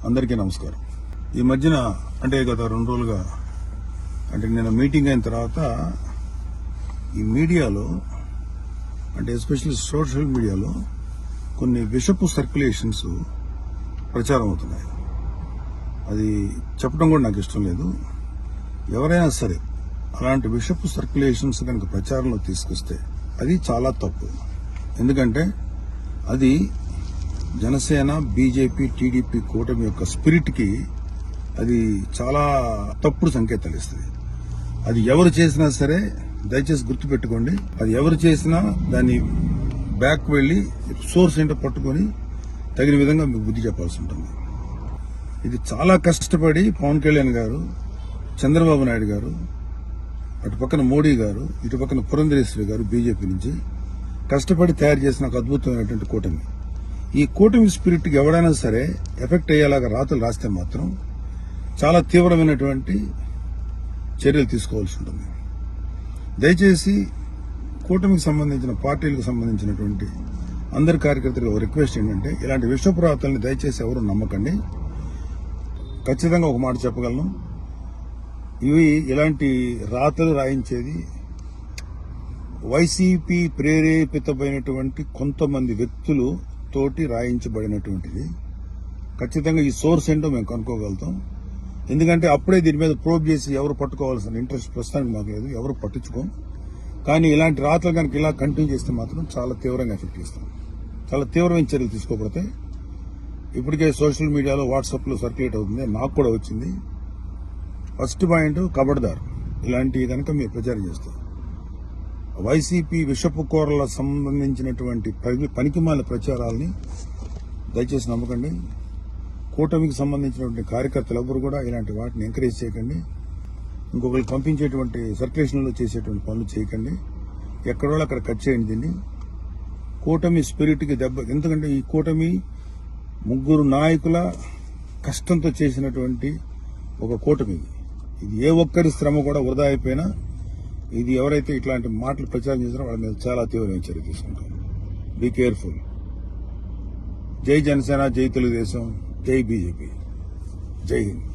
అందరికీ నమస్కారం. ఈ మధ్యన అంటే గత 2 రోజులుగా అంటే నేను మీటింగ్ అయిన తర్వాత ఈ మీడియాలో అంటే ఎస్పెషల్లీ సోషల్ మీడియాలో కొన్ని విషపు సర్క్యులేషన్స్ ప్రచారం అవుతున్నాయి. అది చెప్పడం కూడా నాకు ఇష్టం లేదు. ఎవరైనా సరే అలాంటి విషపు సర్క్యులేషన్స్ కనుక ప్రచారంలో తీసుకొస్తే అది చాలా తప్పు. ఎందుకంటే అది జనసేన, బీజేపీ, టీడీపీ కూటమి యొక్క స్పిరిట్ కి అది చాలా తప్పుడు సంకేతాలు ఇస్తుంది. అది ఎవరు చేసినా సరే దయచేసి గుర్తుపెట్టుకోండి. అది ఎవరు చేసినా దాన్ని బ్యాక్ వెళ్లి సోర్స్ ఏంటో పట్టుకుని తగిన విధంగా మీకు బుద్ధి చెప్పాల్సి ఉంటుంది. ఇది చాలా కష్టపడి పవన్ కళ్యాణ్ గారు, చంద్రబాబు నాయుడు గారు, అటు పక్కన మోడీ గారు, ఇటు పక్కన పురంధరేశ్వరి గారు బీజేపీ నుంచి కష్టపడి తయారు చేసిన ఒక అద్భుతమైనటువంటి కూటమి. ఈ కూటమి స్పిరిట్ కి ఎవరైనా సరే ఎఫెక్ట్ అయ్యేలాగా రాతలు రాస్తే మాత్రం చాలా తీవ్రమైనటువంటి చర్యలు తీసుకోవాల్సి ఉంటుంది. దయచేసి కూటమికి సంబంధించిన పార్టీలకు సంబంధించినటువంటి అందరి కార్యకర్తలకు రిక్వెస్ట్ ఏంటంటే ఇలాంటి విషపు రాతల్ని దయచేసి ఎవరు నమ్మకండి. ఖచ్చితంగా ఒక మాట చెప్పగలను, ఇలాంటి రాతలు రాయించేది వైసీపీ ప్రేరేపితమైనటువంటి కొంతమంది వ్యక్తులు తోటి రాయించబడినటువంటిది. ఖచ్చితంగా ఈ సోర్స్ ఏంటో మేము కనుక్కోగలుగుతాం. ఎందుకంటే అప్పుడే దీని మీద ప్రోబ్ చేసి ఎవరు పట్టుకోవాల్సిన ఇంట్రెస్ట్ ప్రస్తుతానికి మాకు లేదు, ఎవరు పట్టించుకోం. కానీ ఇలాంటి రాతలు కనుక ఇలా కంటిన్యూ చేస్తే మాత్రం చాలా తీవ్రంగా ఎఫెక్ట్ చేస్తాం. చాలా తీవ్రమైన చర్యలు తీసుకోబడితే ఇప్పటికే సోషల్ మీడియాలో వాట్సాప్లో సర్క్యులేట్ అవుతుంది, నాకు కూడా వచ్చింది. ఫస్ట్ పాయింట్ కబడ్దార్, ఇలాంటివి కనుక మీరు ప్రచారం చేస్తారు. వైసీపీ విషపు కూరల సంబంధించినటువంటి పనికిమాల ప్రచారాలని దయచేసి నమ్మకండి. కూటమికి సంబంధించినటువంటి కార్యకర్తలు ఎవరు కూడా ఇలాంటి వాటిని ఎంకరేజ్ చేయకండి. ఇంకొకరికి పంపించేటువంటి సర్క్యులేషన్లో చేసేటువంటి పనులు చేయకండి. ఎక్కడో అక్కడ కట్ చేయండి దీన్ని. కూటమి స్పిరిట్కి దెబ్బ. ఎందుకంటే ఈ కూటమి 3 నాయకుల కష్టంతో చేసినటువంటి ఒక కూటమి. ఇది ఏ ఒక్కరి శ్రమ కూడా వృధా అయిపోయినా ఇది ఎవరైతే ఇట్లాంటి మాటలు ప్రచారం చేస్తారో వాళ్ళ మీద చాలా తీవ్రమైన చర్య తీసుకుంటారు. Be careful. జై జనసేన, జై తెలుగుదేశం, జై బీజేపీ, జై హింద్.